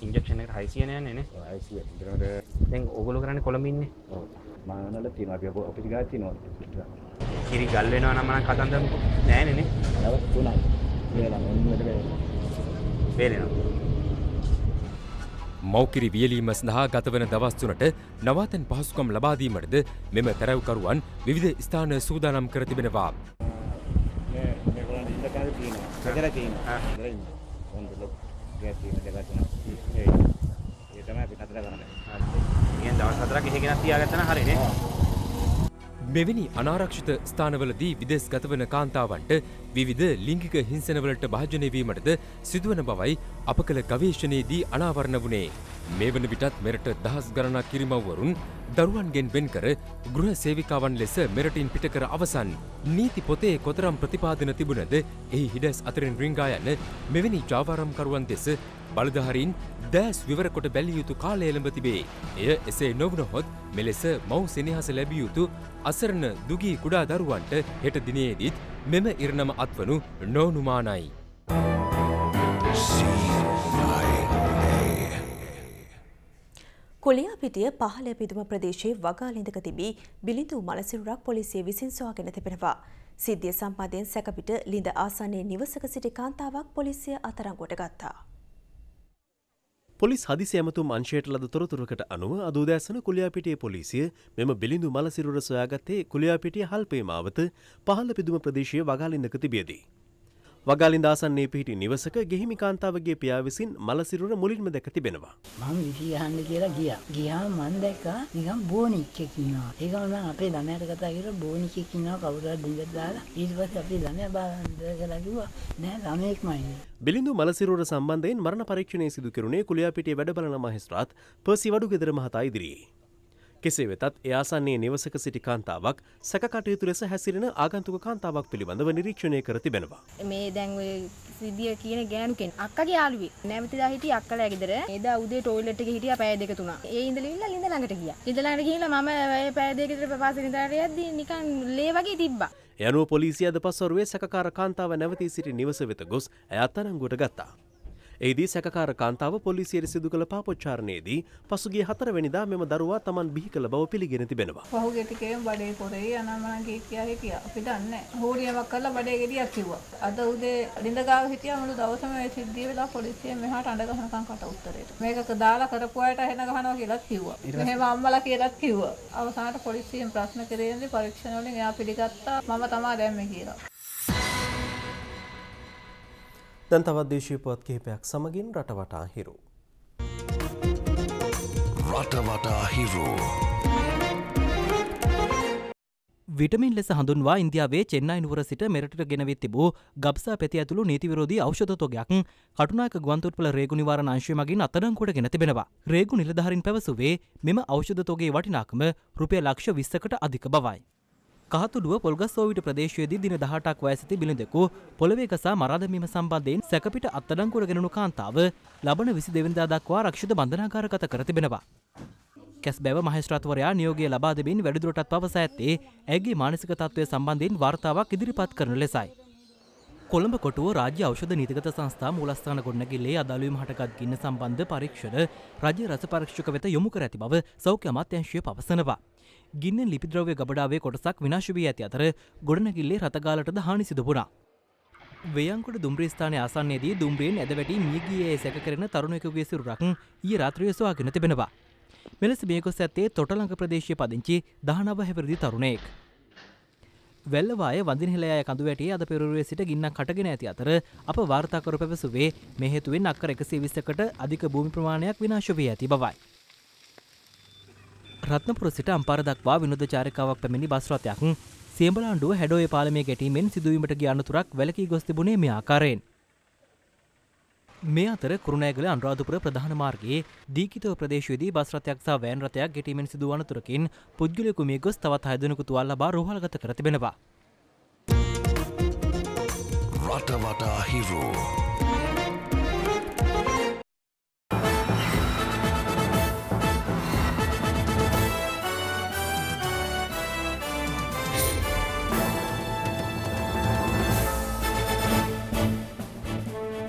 ඉන්ජෙක්ෂන් එකට 600 යන්නේ නේ? 600. දැන් ඕගොල්ලෝ කරන්නේ කොළඹ ඉන්නේ? ඔව්. මානවල තියෙනවා අපි ඔෆිස් ගාව තියෙනවා. කිරි ගල් වෙනවා නම් මම කතන්දරමුකෝ. නෑනේ නේ. දවස් 3ක්. වේලම ඔන්නකට වේලෙනවා. මව්කිරි වියලීම සඳහා ගතවන දවස් 3ට නවාතැන් පහසුකම් ලබා දීමටද මෙම තැරැව්කරුවන් විවිධ ස්ථාන සූදානම් කර තිබෙනවා. මෙවැනි අනාරක්ෂිත ස්ථානවලදී විදේශගත වන කාන්තාවන්ට විවිධ ලිංගික හිංසනවලට භාජනය වීමටද සිදුවන බවයි අප කළ ගවේෂණයේදී අනාවරණ වුණේ. මේ වන විටත් මෙරට දහස් ගණනක් කිරිමව්වරුන් දරුවන්ගෙන් වෙන් කර ගෘහ සේවිකාවන් ලෙස මෙරටින් පිට කර අවසන්. නීති පොතේ කොතරම් ප්‍රතිපාදන තිබුණද එහි හිඩැස් අතරින් රිංගා යන මෙවැනි ජාවාරම්කරුවන් දෙස බලධාරීන් දෑස් විවර කොට බැලිය යුතු කාලය එළඹ තිබේ. එය එසේ නොවුනහොත් මෙලෙස මව් සෙනෙහස ලැබිය යුතු අසරණ දුගී කුඩා දරුවන්ට හෙට දිනයේදීත් මෙම ඉරණම අත්වනු නොඅනුමානයි. කොලියාපිටිය පහළ පිදුම ප්‍රදේශයේ වගාලින්දක තිබී බිලිඳු මලසිරුරක් පොලිසිය විසින් සොයාගෙන තිබෙනවා. සිද්ධිය සම්බන්ධයෙන් සැකපිට ලිඳ ආසන්නයේ නිවසක සිටි කාන්තාවක් පොලිසිය අත්අඩංගුවට ගත්තා. පොලිස් හදිසි ඇමතුම් අංශයට ලද තොරතුරකට අනුව අද උදෑසන කුලියාපිටිය පොලිසිය මෙම බිලිඳු මලසිරුර සොයාගත්තේ කුලියාපිටිය හල්පේ මාවත පහළ පිදුම ප්‍රදේශයේ වගාලින්දක තිබියදී. වගාලින්ද ආසන්නයේ පිහිටි නිවසක ගෙහිමි කාන්තාවගේ පියා විසින් මලසිරුර මුලින්ම දැක තිබෙනවා. මම විසි ගහන්න කියලා ගියා. ගියාම මම දැක්කා නිකන් බෝනික්ෙක් ඉන්නවා. ඒක මම අපේ ළමයාට කතා කරලා බෝනික්ෙක් ඉන්නවා කවුරුහරි ඩිංගට දාලා. ඊට පස්සේ අපි ළමයා බලන්න කියලා කිව්වා. නෑ ළමෙක්මයි. බිලිඳු මලසිරුර සම්බන්ධයෙන් මරණ පරීක්ෂණය සිදු කෙරුණේ කුලියාපිටිය වැඩ බලන මහේස්ත්‍රාත් පර්සි වඩුගෙදර මහතා ඉදිරියේ. කෙසේ වෙතත් ඒ ආසන්නයේ නිවසක සිටි කාන්තාවක් සැකකටයුතු ලෙස හැසිරෙන ආගන්තුක කාන්තාවක් පිළිබඳව නිරීක්ෂණය කර තිබෙනවා. මේ දැන් ඔය සිද්ධිය කියන ගෑනු කෙනෙක් අක්කගේ යාළුවෙක් නැවතිලා හිටිය අක්කලා ගෙදර එදා උදේ ටොයිලට් එකේ හිටියා පැය දෙක තුනක්. ඒ ඉඳලා ලිඳ ළඟට ගියා. ලිඳ ළඟට ගිහිල්ලා මම ඒ පැය දෙක විතර ප්‍රපාසෙ නිදාට යද්දි නිකන් ලේ වගේ තිබ්බා. ඒ අනුව පොලිසිය අද පස්වරුවේ සැකකාර කාන්තාව නැවතී සිටි නිවස වෙත ගොස් ඇය අත්අඩංගුවට ගත්තා. එහිදී සැකකාර කාන්තාව පොලිසියට සිදු කළ පාපොච්චාරණයේදී පසුගිය 4 වෙනිදා මෙම දරුවා Taman බිහි කළ බව පිළිගෙන තිබෙනවා. පහුගිය ටිකේ බඩේ පොරේ යනමන කියා හිටියා. අපි දන්නේ නැහැ. හෝඩියමක් කරලා බඩේ ගෙඩියක් කිව්වා. අද උදේ ලිඳ ගාව හිටියා මුළු දවසම මේ සිද්ධිය වෙලා පොලිසිය මෙහාට අඬ ගහනකම් කට උත්තරේට. මේක දාලා කරපු අයට එහෙන ගහනවා කියලාත් කිව්වා. මෙහෙම අම්මලා කියලාත් කිව්වා. අවසානට පොලිසියෙන් ප්‍රශ්න කරේදී පරීක්ෂණ වලින් එයා පිළිගත්තා මම තමයි දැම්මේ කියලා. දැන් තවත් දේශීය පුවත් කිහිපයක් සමගින් රටවටා හිරු. රටවටා හිරු. විටමින් ලෙස හඳුන්වා ඉන්දියාවේ චෙන්නයි නුවර සිට මෙරටට ගෙනවිත් තිබූ ගබ්සා පැති ඇතුළු නීති විරෝධී ඖෂධ තොගයක් කටුනායක ගුවන්තොටුපළ රේගු නිවාරණ අංශය මගින් අත්අඩංගුවට ගෙන තිබෙනවා. රේගු නිලධාරීන් පැවසුවේ මෙම ඖෂධ තොගේ වටිනාකම රුපියල් ලක්ෂ 20කට අධික බවයි. කහතුඩුව පොල්ගස්සෝවිට ප්‍රදේශයේදී දින 18ක් වයසති බිලිඳෙකු පොළවේ ගසා මරා දැමීම සම්බන්ධයෙන් සැකපිට අත්අඩංගුවට ගෙනුණු කාන්තාව ලබන 22 වෙනිදා දක්වා රක්ෂිත බන්ධනාගාරගත කර තිබෙනවා. කැස්බෑව මහේස්ත්‍රාත්වරයා නියෝගය ලබා දෙමින් වැඩිදුරටත් පවසා ඇත්තේ ඇගේ මානසික තත්ත්වය සම්බන්ධයෙන් වාර්තාවක් ඉදිරිපත් කරන ලෙසයි. කොළඹ කොටුව රාජ්‍ය ඖෂධ නීතිගත සංස්ථා මූලස්ථාන ගොඩනැගිල්ලේ අදාළවීම හටගත් ගින්න සම්බන්ධ පරීක්ෂණ රාජ්‍ය රස පරීක්ෂක වෙත යොමු කර ඇති බව සෞඛ්‍ය අමාත්‍යාංශය පවසනවා. ගින්නෙන් ලිපිද්‍රව්‍ය ගබඩාවේ කොටසක් විනාශ වී ඇති අතර ගොඩනැගිල්ලේ රථගාලටද හානි සිදු වුණා. වේයන්ගොඩ දුම්රිය ස්ථානයේ ආසන්නයේදී දුම්රියෙන් ඇද වැටි මිය ගියේ සැක කරන තරුණයෙකුගේ සිරුරක් ඊයේ රාත්‍රියේ සොයාගෙන තිබෙනවා. මෙලෙස මිය ගොස් ඇත්තේ තොටලංග ප්‍රදේශයේ පදිංචි 19 හැවිරිදි තරුණයෙක්. වැල්ලවාය වඳිනහිලයාය කඳුවැටියේ අද පෙරවරුවේ සිට ගින්නක් හටගෙන ඇති අතර අප වාර්තාකරු පැවසුවේ මේ හේතුවෙන් අක්කර 120කට අධික භූමි ප්‍රමාණයක් විනාශ වී ඇති බවයි. රත්නපුර සිට අම්පාර දක්වා විනෝද චාරිකාවක් පැමිණි බස් රථයක් සියඹලාණ්ඩුව හැඩෝයේ පාලමේ ගැටීමෙන් සිදුවීමට ගිය අනතුරක් වැළකී ගොස් තිබුණේ මේ ආකාරයෙන්. මේ අතර කුරුණෑගල අනුරාධපුර ප්‍රධාන මාර්ගයේ දීකිතව ප්‍රදේශයේදී බස් රථයක් සහ වෑන් රථයක් ගැටීමෙන් සිදු වූ අනතුරකින් පුද්ගලයෙකු මිය ගොස් තවත් 6 දෙනෙකු තුවාල ලබා රෝහලගත කර තිබෙනවා. රට වටා හිරු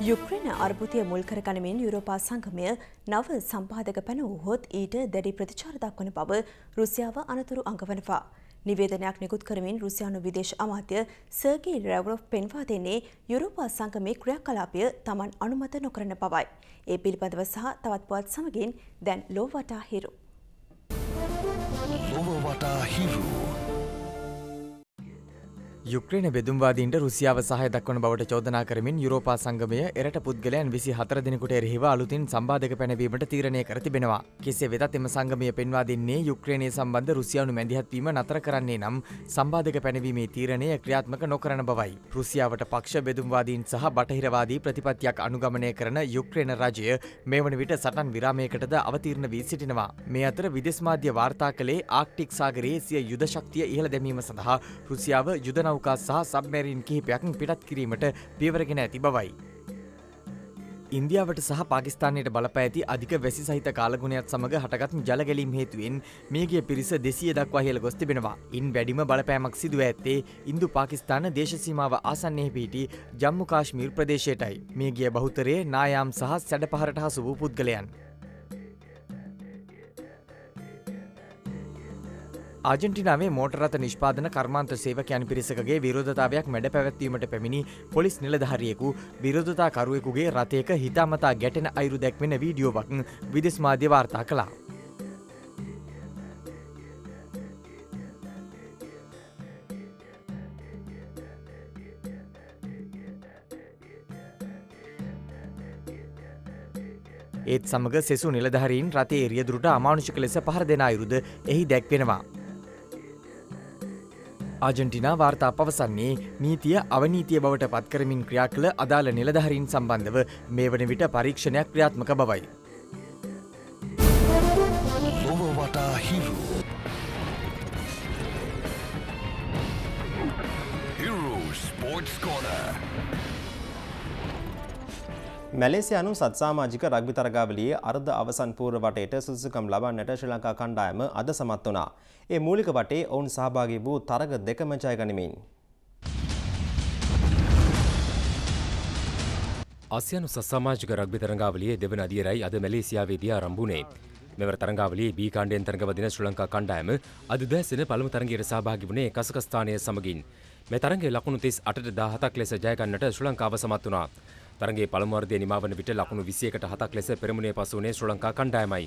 යුක්‍රේන අර්බුදය මුල් කර ගනිමින් යුරෝපා සංගමය නව සම්පාදක පැන වූහොත් ඊට දැඩි ප්‍රතිචාර දක්වන බව රුසියාව අනතුරු අඟවනවා. නිවේදනයක් නිකුත් කරමින් රුසියානු විදේශ අමාත්‍ය සර්ගී රැව්ලොව් පෙන්වා දෙන්නේ යුරෝපා සංගමේ ක්‍රියාකලාපය Taman අනුමත නොකරන බවයි. ඒ පිළිබඳව සහ තවත් පුවත් සමගින් දැන් ලොව වටා හිරු. ලොව වටා හිරු යුක්‍රේන බෙදුම්වාදීන්ට රුසියාව සහය දක්වන බවට චෝදනා කරමින් යුරෝපා සංගමය එරට පුද්ගලයන් 24 දිනකට එරෙහිව අලුතින් සම්බාධක පැනවීමට තීරණය කර තිබෙනවා. කෙසේ වෙතත් එම සංගමය පෙන්වා දෙන්නේ යුක්‍රේනය සම්බන්ධ රුසියානු මැදිහත් වීම නතර කරන්නේ නම් සම්බාධක පැනවීමේ තීරණය ක්‍රියාත්මක නොකරන බවයි. රුසියාවට පක්ෂ බෙදුම්වාදීන් සහ බටහිරවාදී ප්‍රතිපත්තියක් අනුගමනය කරන යුක්‍රේන රජය මේ වන විට සටන් විරාමයකටද අවතීර්ණ වී සිටිනවා. මේ අතර විදේශ මාධ්‍ය වාර්තා කළේ ආක්ටික් සාගරයේ සිය යුද ශක්තිය ඉහළ දැමීම සඳහා රුසියාව යුද නෞකා සහ සබ්මැරින් කිහිපයක් පිටත් කිරීමට පියවරගෙන ඇති බවයි. ඉන්දියාවට සහ පාකිස්තානයට බලපා ඇති අධික වැසි සහිත කාලගුණයත් සමග හටගත් ජල ගැලීම් හේතුවෙන් මියගිය පිරිස 200 දක්වා ඉහළ ගොස් තිබෙනවා. ඉන් වැඩිම බලපෑමක් සිදුව ඇත්තේ ඉන්දු පාකිස්තාන දේශ සීමාව ආසන්නයේ පිහිටි ජම්මු කාශ්මීර් ප්‍රදේශයටයි. මියගිය බහුතරයේ නායාම් සහ සැඩපහරට හසු වූ පුද්ගලයන්. ආජන්ටිනාවේ මෝටර් රථ නිෂ්පාදන කර්මාන්ත සේවකයන් පිරිසකගේ විරෝධතාවයක් මැඩ පැවැත්වීමට පැමිණි පොලිස් නිලධාරියෙකු විරෝධතාකරුවෙකුගේ රථයක හිතාමතා ගැටෙන අයුරු දැක්වෙන වීඩියෝවක් විදේශ මාධ්‍ය වාර්තා කළා. ඒත් සමග සෙසු නිලධාරීන් රථයේ රියදුරට අමානුෂික ලෙස පහර දෙන අයුරුද එහි දැක්වෙනවා. ආජන්ටිනා වාර්තා පවසන්නේ නීතිය අවනීතිය බවට පත් කරමින් ක්‍රියා කළ අදාළ නිලධාරීන් සම්බන්ධව මේ වන විට පරීක්ෂණයක් ක්‍රියාත්මක බවයි. ලොව වටා හිරු හිරු ස්පෝර්ට්ස් කෝනර් මැලේසියානු සත්සාමාජික රග්බි තරගාවලියේ අර්ධ අවසන් පූර්ව වටේට සුදුසුකම් ලබන්නට ශ්‍රී ලංකා කණ්ඩායම අද සමත් වුණා. ඒ මූලික වටේ ඔවුන් සහභාගී වූ තරග දෙකම ජය ගනිමින් ආසියානු සත්සාමාජික රග්බි තරගාවලියේ දෙවන අදියරයි අද මැලේසියාවේදී ආරම්භ වුණේ. මෙවර තරගාවලියේ බී කාණ්ඩයෙන් තරගවදින ශ්‍රී ලංකා කණ්ඩායම අද උදෑසන පළමු තරගයට සහභාගී වුණේ කසකස්ථානය සමගින්. මේ තරගයේ ලකුණු 38ට 17ක් ලෙස ජය ගන්නට ශ්‍රී ලංකාව සමත් වුණා. තරගයේ පළමු වර්ධය නිමවන විට ලකුණු 21ට 7ක් ලෙස පෙරමුණේ පසු වුණේ ශ්‍රී ලංකා කණ්ඩායමයි.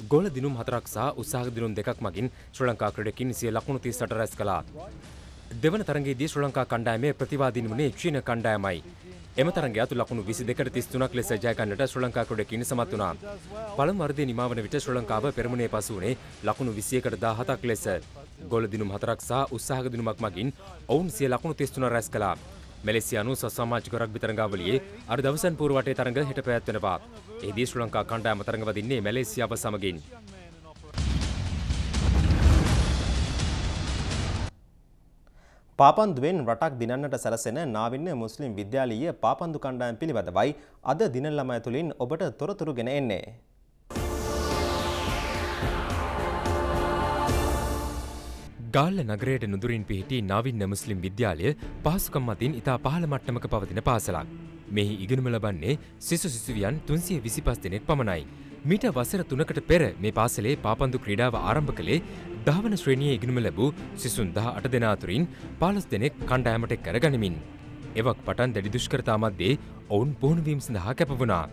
ගෝල දිනුම් 4ක් සහ උත්සාහ දිනුම් 2ක් මගින් ශ්‍රී ලංකා ක්‍රීඩකින් සිය ලකුණු 38 රැස් කළා. දෙවන තරගයේදී ශ්‍රී ලංකා කණ්ඩායමේ ප්‍රතිවාදීන් වුණේ චීන කණ්ඩායමයි. එම තරගයත් ලකුණු 22ට 33ක් ලෙස ජය ගන්නට ශ්‍රී ලංකා ක්‍රීඩකින් සමත් වුණා. පළමු වර්ධය නිමවන විට ශ්‍රී ලංකාව පෙරමුණේ පසු වුණේ ලකුණු 21ට 17ක් ලෙස. ගෝල දිනුම් 4ක් සහ උත්සාහ දිනුමක් මගින් ඔවුන් සිය ලකුණු 33 රැස් කළා. මැලේසියානු සමාජික රග්බි තරගාවලියේ අර දවසන් පූර්ව වටේ තරඟ හෙට පැවැත්වෙනවා. එහිදී ශ්‍රී ලංකා කණ්ඩායම තරඟ වදින්නේ මැලේසියාව සමගින්. පාපන්දුවෙන් රටක් දිනන්නට සැරසෙන නාවින්න මුස්ලිම් විද්‍යාලීය පාපන්දු කණ්ඩායම් පිළිබඳවයි අද දින ළමය තුලින් ඔබට තොරතුරු ගෙන එන්නේ. ගාල්ල නගරයට නුදුරින් පිහිටි නාවින්න මුස්ලිම් විද්‍යාලය පහසුකම් මතින් ඉතා පහළ මට්ටමක පවතින පාසලක්. මෙහි ඉගෙනුම ලබන්නේ සිසු සිසුවියන් 325 දෙනෙක් පමණයි. මීට වසර 3කට පෙර මේ පාසලේ පාපන්දු ක්‍රීඩාව ආරම්භ කළේ 10 වන ශ්‍රේණියේ ඉගෙනුම ලැබූ සිසුන් 18 දෙනා අතරින් 15 දෙනෙක් කණ්ඩායමට එක් කරගනිමින්. එවක් පටන් දැඩි දුෂ්කරතා මැද්දේ ඔවුන් පුහුණු වීම සඳහා කැප වුණා.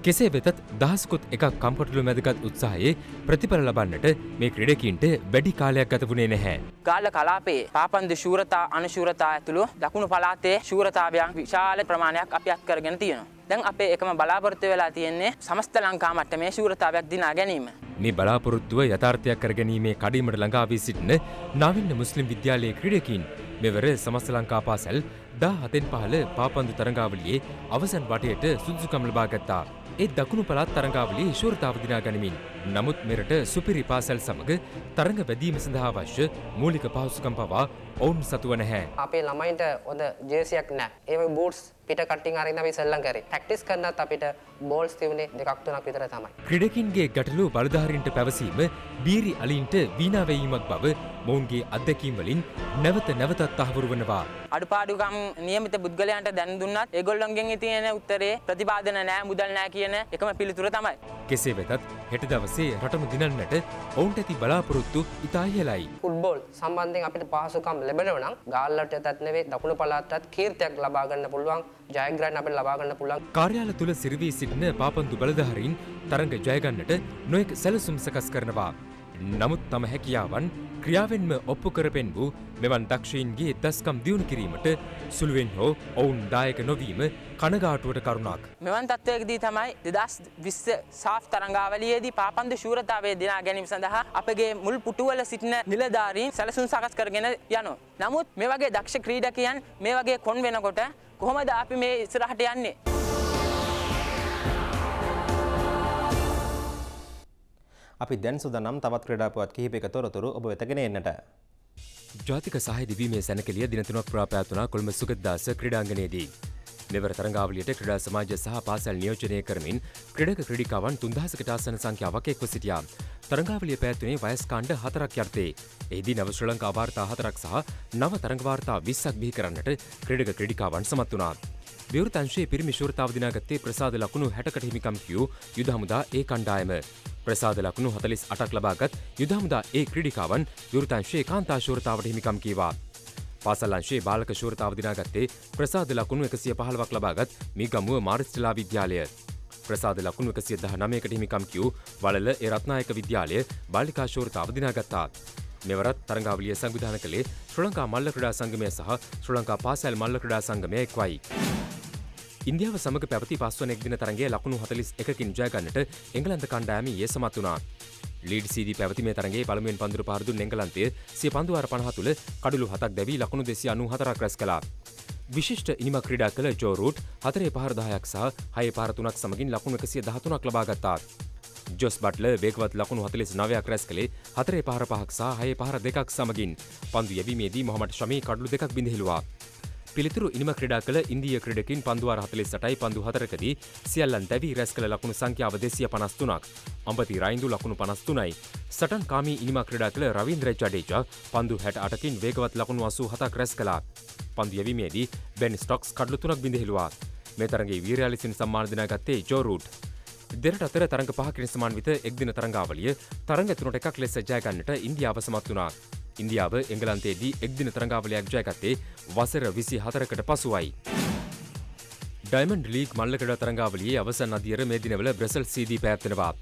කෙසේ වෙතත් දහසකුත් එකක් කම්කටොළු මැදගත් උත්සාහයේ ප්‍රතිඵල ලබන්නට මේ ක්‍රීඩකීන්ට වැඩි කාලයක් ගත වුණේ නැහැ. ගාල්ල කලාපයේ පාපන්දු ශූරතා අනුශූරතා ඇතුළු දකුණු පළාතේ ශූරතාවයන් විශාල ප්‍රමාණයක් අපි අත් කරගෙන තියෙනවා. දැන් අපේ එකම බලාපොරොත්තු වෙලා තියෙන්නේ සමස්ත ලංකා මට්ටමේ ශූරතාවයක් දිනා ගැනීම. මේ බලාපොරොත්තුව යථාර්ථයක් කර ගැනීමේ කඩීමට ළඟා වී සිටින නාවින්න මුස්ලිම් විද්‍යාලයේ ක්‍රීඩකීන් මෙවර සමස්ත ලංකා පාසල් 17න් පහළ පාපන්දු තරඟාවලියේ අවසන් වටයට සුදුසුකම් ලබා ගත්තා. ඒ දකුණු පළාත් තරඟාවලියේ ශූරතාව දිනා ගනිමින්. නමුත් මෙරට සුපිරි පාසල් සමග තරඟ වැදීම සඳහා අවශ්‍ය මූලික පහසුකම් පවා ඔවුන් සතුව නැහැ. අපේ ළමයින්ට හොඳ ජර්සියක් නැහැ. ඒ වගේ බූට්ස් පිට කටින් අරින්න අපි සෙල්ලම් කරේ. ප්‍රැක්ටිස් කරනත් අපිට බෝල්ස් තිබුණේ 2-3ක් විතර තමයි. ක්‍රීඩකින්ගේ ගැටලු බලධාරීන්ට පැවසීම බීරි අලින්ට වීණා වැයීමක් බව මොවුන්ගේ අත්දැකීම් වලින් නැවත නැවතත් තහවුරු වනවා. අඩුපාඩුකම් නියමිත පුද්ගලයන්ට දැන දුන්නත් ඒගොල්ලොන්ගෙන් තියෙන උත්තරේ ප්‍රතිපාදන නැහැ මුදල් නැහැ කියන එකම පිළිතුර තමයි. කෙසේ වෙතත් හෙට දවසේ රටම දිනන්නට ඔවුන්ට ඇති බලාපොරොත්තු ඉතා ඉහළයි. ෆුට්බෝල් සම්බන්ධයෙන් අපිට පහසුකම් ලැබෙනවා නම් ගාල්ලටත් නෙවෙයි දකුණු පළාතටත් කීර්තියක් ලබා ගන්න පුළුවන්. ජයග්‍රහණ අපිට ලබා ගන්න පුළුවන්. කාර්යාල තුල සිරවී සිටින පාපන්දු බලධාරීන් තරඟ ජය ගන්නට නොයෙක් සැලසුම් සකස් කරනවා. නමුත් තම හැකියාවන් ක්‍රියාවෙන්ම ඔප්පු කර පෙන්වූ මෙවන් දක්ෂයින්ගේ දස්කම් දියුණු කිරීමට සුළුවෙන් හෝ ඔවුන් දායක නොවීම කනගාටුවට කරුණක්. මෙවන් තත්ත්වයකදී තමයි 2020 සාෆ් තරඟාවලියේදී පාපන්දු ශූරතාවය දිනා ගැනීම සඳහා අපගේ මුල් පුටුවල සිටින නිලධාරීන් සැලසුම් සකස් කරගෙන යනවා. නමුත් මේ වගේ දක්ෂ ක්‍රීඩකයන් මේ වගේ කොන් වෙනකොට කොහොමද අපි මේ ඉස්සරහට යන්නේ? අපි දැන් සූදානම් තවත් ක්‍රීඩා පුවත් කිහිපයක තොරතුරු ඔබ වෙත ගෙන එන්නට. ජාතික සහාය දිවීමේ සැනකෙළිය දින 3ක් පුරා පැවතුණා කොළඹ සුගතදාස ක්‍රීඩාංගණයේදී. මෙවර තරඟාවලියට ක්‍රීඩා සමාජය සහ පාසල් නියෝජනය කරමින් ක්‍රීඩක ක්‍රීඩිකාවන් 3000කට ආසන්න සංඛ්‍යාවක් එක්ව සිටියා. තරඟාවලිය පැවැත්වුණේ වයස් කාණ්ඩ 4ක් යටතේ. එහිදී නව ශ්‍රී ලංකා වාර්තා 4ක් සහ නව තරඟ වාර්තා 20ක් බිහි කරන්නට ක්‍රීඩක ක්‍රීඩිකාවන් සමත් වුණා. විවෘත අංශයේ පිරිමි ශූරතාව දිනාගත්තේ ප්‍රසාද ලකුණු 60කට හිමිකම් කියූ යුද හමුදා ඒ කණ්ඩායම. ප්‍රසාද ලකුණු 48ක් ලබාගත් යුද හමුදා ඒ ක්‍රීඩිකාවන් විවෘත අංශයේ කාන්තා ශූරතාවට හිමිකම් කීවා. පාසල් අංශයේ බාලක ශූරතාව දිනාගත්තේ ප්‍රසාද ලකුණු 115ක් ලබාගත් මිගමුව මාරිස්ටලා විද්‍යාලය. ප්‍රසාද ලකුණු 119කට හිමිකම් කියූ වලල ඒ රත්නායක විද්‍යාලය බාලිකා ශූරතාව දිනාගත්තා. මෙවරත් තරඟාවලිය සංවිධානය කළේ ශ්‍රී ලංකා මල්ල ක්‍රීඩා සංගමය සහ ශ්‍රී ලංකා පාසල් මල්ල ක්‍රීඩා සංගමය එක්වයි. ඉන්දියාව සමග පැවති පස්වන එක්දින තරඟයේ ලකුණු 41කින් ජය ගන්නට එංගලන්ත කණ්ඩායම ඊයේ සමත් වුණා. ලීඩ්සීදී පැවති මේ තරඟයේ පළමුවෙන් පන්දුර පහර දුන් එංගලන්තය සිය පන්දු වාර 50 තුළ කඩලු 7ක් දැවී ලකුණු 294ක් රැස් කළා. විශිෂ්ට ඉනිමක් ක්‍රීඩා කළ ජෝ රූට් 4 පහර 10ක් සහ 6 පහර 3ක් සමගින් ලකුණු 113ක් ලබා ගත්තා. ජොස් බට්ලර් වේගවත් ලකුණු 49ක් රැස් කළේ 4 පහර 5ක් සහ 6 පහර 2ක් සමගින්. පන්දු යැවීමේදී මොහමඩ් ෂමී කඩලු 2ක් බිඳහෙළුවා. පිළිතුරු ඉනිම ක්‍රීඩා කළ ඉන්දීය ක්‍රීඩකින් පන්දු වාර 48යි පන්දු 4කදී සියල්ලන් දැවී රැස් කළ ලකුණු සංඛ්‍යාව 253ක්. අම්බති රයින්දු ලකුණු 53යි. සටන් කාමී ඉනිම ක්‍රීඩා කළ රවීන්ද්‍ර ජඩේජා පන්දු 68කින් වේගවත් ලකුණු 87ක් රැස් කළා. පන්දු යැවීමේදී බෙන් ස්ටොක්ස් කඩලු 3ක් බිඳහෙළුවා. මේ තරඟයේ වීරයා ලෙසින් සම්මාන දිනාගත්තේ ජෝ රූට්. දෙරට අතර තරඟ 5කින් සමාන්විත එක්දින තරඟාවලිය තරඟ 3ට 1ක් ලෙස ජය ගන්නට ඉන්දියාව සමත් වුණා. ඉන්දියාව එංගලන්තයේදී එක්දින තරඟාවලියක් ජයගත්තේ වසර 24කට පසුවයි. ඩයිමන්ඩ් ලීග් මල්ල ක්‍රීඩා තරඟාවලියේ අවසන් අදියර මේ දිනවල බ්‍රසල්ස් සීදී පැවැත්වෙනවා.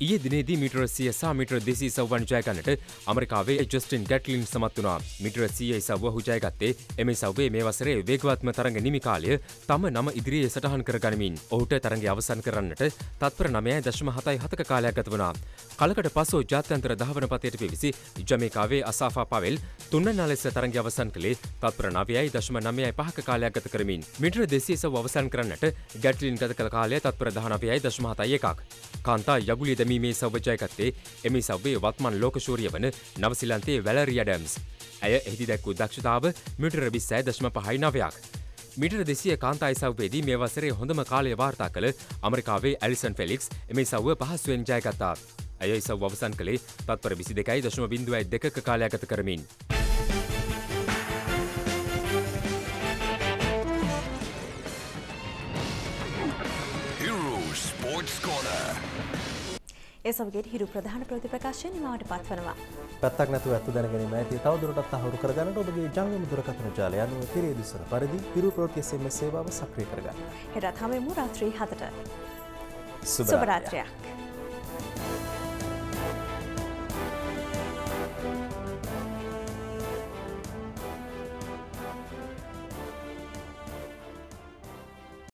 ඊයේ දිනේදී මීටර 100 සහ මීටර 200 ඉසව්වන් ජය ගන්නට ඇමරිකාවේ ජස්ටින් ගැට්ලින් සමත් වුණා. මීටර 100 ඉසව්ව ඔහු ජයගත්තේ එම ඉසව්වේ මේ වසරේ වේගවත්ම තරඟ නිමි කාලය තම නම ඉදිරියේ සටහන් කර ගනිමින් ඔහුට තරඟය අවසන් කරන්නට තත්පර 9.77ක කාලයක් ගත වුණා. කලකට පසු ජාත්‍යන්තර දහවන පතයට පිවිසි ජමේකාවේ අසාෆා පවෙල් තුන්වැනි ලෙස තරඟය අවසන් කළේ තත්පර 9.95ක කාලයක් ගත කරමින්. මීටර 200 ඉසව්ව අවසන් කරන්නට ගැට්ලින් ගත කළ කාලය තත්පර 19.71ක්. කාන්තා යගුලිය දැමීමේ සව්ව ජයගත්තේ එම ඉසව්වේ වත්මන් ලෝකශූරිය වන නවසිලන්තයේ වැලරි ඇඩම්ස්. ඇය එහිදී දැක්වූ දක්ෂතාව මීටර 26.59ක්. මීටර 200 කාන්තා ඉසව්වේදී මේ වසරේ හොඳම කාලය වාර්තා කළ ඇමරිකාවේ ඇලිසන් ෆෙලික්ස් එම ඉසව්ව පහසුවෙන් ජයගත්තා. ඇය ඉසව් අවසන් කළේ තත්පර 22.02ක කාලයක් ගත කරමින්. ඒ සමගින් හිරු ප්‍රධාන ප්‍රතිප්‍රකාශය නිමවට පත්වනවා. පැත්තක් නැතුව ඇත්ත දැනගැනීම ඇති තවදුරටත් තහවුරු කරගන්නට ඔබගේ ජංගම දුරකථන ජාලය අනුව තිරේ දිසන පරිදි හිරු ප්‍රවෘත්ති SMS සේවාව සක්‍රිය කරගන්න. හෙටත් හැමෝම රාත්‍රී 7ට. සුබ රාත්‍රියක්.